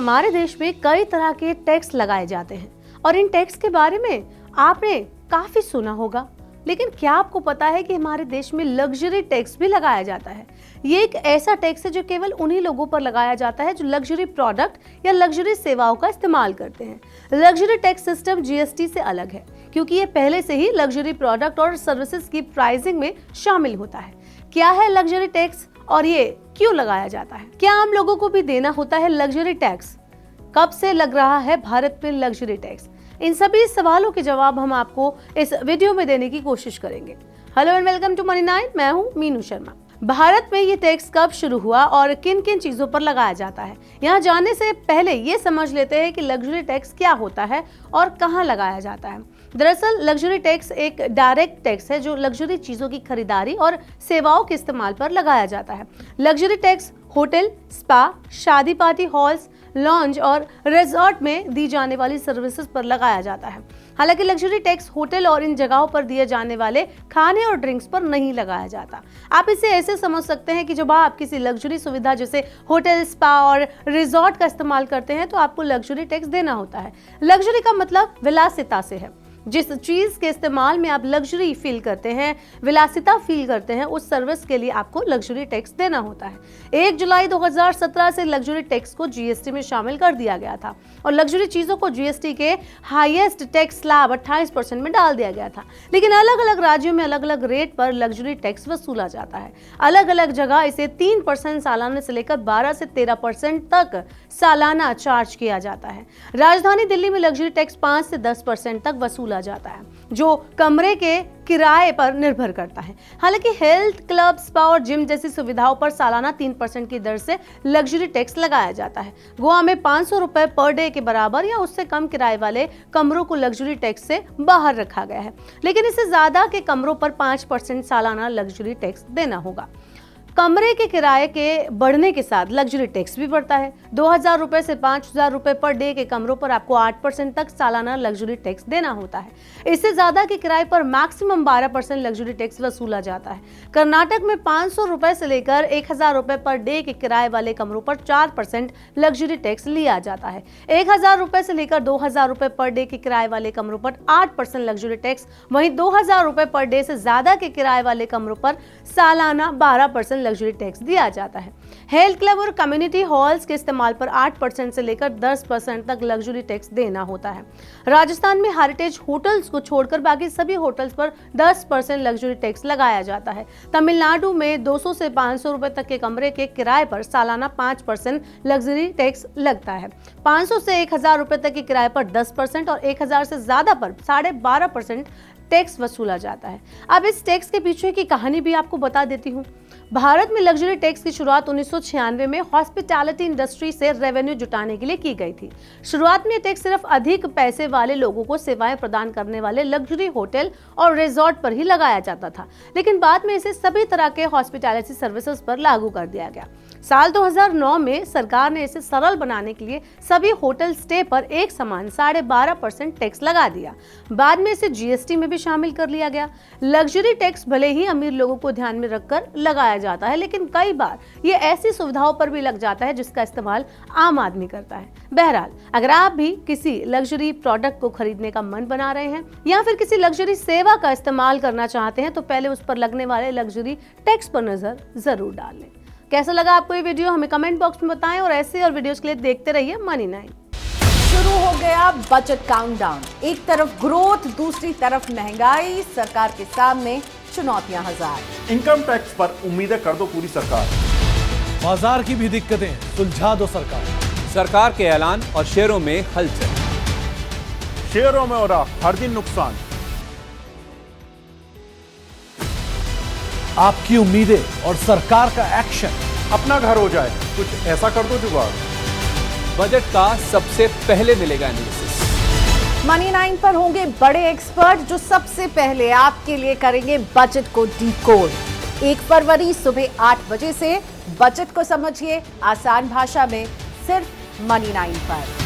हमारे देश में कई तरह के टैक्स लगाए जाते हैं और इन टैक्स के बारे में आपने काफी सुना होगा, लेकिन क्या आपको पता है कि हमारे देश में लग्जरी टैक्स भी लगाया जाता है। ये एक ऐसा टैक्स है जो केवल उन्हीं लोगों पर लगाया जाता है जो लग्जरी प्रोडक्ट या लग्जरी सेवाओं का इस्तेमाल करते हैं। लग्जरी टैक्स सिस्टम जीएसटी से अलग है क्योंकि ये पहले से ही लग्जरी प्रोडक्ट और सर्विसेज की प्राइसिंग में शामिल होता है। क्या है लग्जरी टैक्स और ये क्यों लगाया जाता है? क्या आम लोगों को भी देना होता है लग्जरी टैक्स? कब से लग रहा है भारत में लग्जरी टैक्स? इन सभी सवालों के जवाब हम आपको इस वीडियो में देने की कोशिश करेंगे। Hello and welcome to money 9, मैं हूं मीनू शर्मा। भारत में ये टैक्स कब शुरू हुआ और किन किन चीजों पर लगाया जाता है, यहाँ जानने से पहले ये समझ लेते हैं कि लग्जरी टैक्स क्या होता है और कहाँ लगाया जाता है। दरअसल लग्जरी टैक्स एक डायरेक्ट टैक्स है जो लग्जरी चीजों की खरीदारी और सेवाओं के इस्तेमाल पर लगाया जाता है। लग्जरी टैक्स होटल, स्पा, शादी पार्टी हॉल्स, लॉन्ज और रिजॉर्ट में दी जाने वाली सर्विसेज पर लगाया जाता है। हालांकि लग्जरी टैक्स होटल और इन जगहों पर दिए जाने वाले खाने और ड्रिंक्स पर नहीं लगाया जाता। आप इसे ऐसे समझ सकते हैं कि जब आप किसी लग्जरी सुविधा जैसे होटल, स्पा और रिजॉर्ट का इस्तेमाल करते हैं तो आपको लग्जरी टैक्स देना होता है। लग्जरी का मतलब विलासिता से है। जिस चीज के इस्तेमाल में आप लग्जरी फील करते हैं, विलासिता फील करते हैं, उस सर्विस के लिए आपको लग्जरी टैक्स देना होता है। 1 जुलाई 2017 से लग्जरी टैक्स को जीएसटी में शामिल कर दिया गया था और लग्जरी चीजों को जीएसटी के हाईएस्ट टैक्स स्लैब 28% में डाल दिया गया था। लेकिन अलग अलग राज्यों में अलग अलग रेट पर लग्जरी टैक्स वसूला जाता है। अलग अलग जगह इसे 3% सालाना से लेकर 12 से 13% तक सालाना चार्ज किया जाता है। राजधानी दिल्ली में लग्जरी टैक्स 5 से 10% तक वसूला जाता है, जो कमरे के किराए पर निर्भर करता है। हालांकि हेल्थ क्लब, स्पा और जिम जैसी सुविधाओं पर सालाना 3% की दर से लग्जरी टैक्स लगाया जाता है। गोवा में 500 रुपए पर डे के बराबर या उससे कम किराए वाले कमरों को लग्जरी टैक्स से बाहर रखा गया है, लेकिन इससे ज्यादा के कमरों पर 5% सालाना लग्जरी टैक्स देना होगा। कमरे के किराए के बढ़ने के साथ लग्जरी टैक्स भी बढ़ता है। 2000 रुपए से 5000 रुपए पर डे के कमरों पर आपको 8% तक सालाना लग्जरी टैक्स देना होता है। इससे ज्यादा के किराए पर मैक्सिमम 12% लग्जरी टैक्स वसूला जाता है। कर्नाटक में 500 रुपए से लेकर 1000 रुपए पर डे के किराए वाले कमरों पर 4% लग्जरी टैक्स लिया जाता है। 1000 रुपए से लेकर 2000 रुपए पर डे के किराए वाले कमरों पर 8% लग्जरी टैक्स, वहीं 2000 रुपए पर डे से ज्यादा के किराए वाले कमरों पर सालाना 12% लग्जरी टैक्स दिया जाता है। हेल्थ क्लब और कम्युनिटी हॉल्स के इस्तेमाल पर 8% से लेकर 10% तक लग्जरी टैक्स देना होता है। राजस्थान में हेरिटेज होटल्स को छोड़कर बाकी सभी होटल्स पर 10% लग्जरी टैक्स लगाया जाता है। तमिलनाडु में 200 से 500 रुपए तक के कमरे के किराए पर सालाना 5% लग्जरी टैक्स लगता है। 500 से 1000 रुपए तक के किराए पर 10% और 1000 से ज्यादा पर 12.5% टैक्स वसूला जाता है। अब इस टैक्स के पीछे की कहानी भी आपको बता देती हूँ। भारत में लग्जरी टैक्स की शुरुआत 1996 में हॉस्पिटैलिटी इंडस्ट्री से रेवेन्यू जुटाने के लिए की गई थी। शुरुआत में यह टैक्स सिर्फ अधिक पैसे वाले लोगों को सेवाएं प्रदान करने वाले लग्जरी होटल और रिजॉर्ट पर ही लगाया जाता था, लेकिन बाद में इसे सभी तरह के हॉस्पिटैलिटी सर्विसेज पर लागू कर दिया गया। साल 2009 में सरकार ने इसे सरल बनाने के लिए सभी होटल स्टे पर एक समान 12.5% टैक्स लगा दिया। बाद में इसे जीएसटी में भी शामिल कर लिया गया। लग्जरी टैक्स भले ही अमीर लोगों को ध्यान में रखकर लगाया जाता है, लेकिन कई बार ये ऐसी सुविधाओं पर भी लग जाता है जिसका इस्तेमाल आम आदमी करता है। बहरहाल, अगर आप भी किसी लग्जरी प्रोडक्ट को खरीदने का मन बना रहे हैं या फिर किसी लग्जरी सेवा का इस्तेमाल करना चाहते हैं तो पहले उस पर लगने वाले लग्जरी टैक्स पर नजर जरूर डाल लें। कैसा लगा आपको ये वीडियो हमें कमेंट बॉक्स में बताएं और ऐसे और वीडियोस के लिए देखते रहिए मनी 9। शुरू हो गया बजट काउंटडाउन। एक तरफ ग्रोथ, दूसरी तरफ महंगाई, सरकार के सामने चुनौतियां हजार। इनकम टैक्स पर उम्मीदें कर दो पूरी सरकार। बाजार की भी दिक्कतें सुलझा दो सरकार। सरकार के ऐलान और शेयरों में हलचल। शेयरों में हो रहा हर दिन नुकसान। आपकी उम्मीदें और सरकार का एक्शन। अपना घर हो जाए, कुछ ऐसा कर दो जुगाड़। बजट का सबसे पहले मिलेगा एनालिसिस। मनी 9 पर होंगे बड़े एक्सपर्ट जो सबसे पहले आपके लिए करेंगे बजट को डिकोड। 1 फरवरी सुबह 8 बजे से बजट को समझिए आसान भाषा में, सिर्फ मनी 9 पर।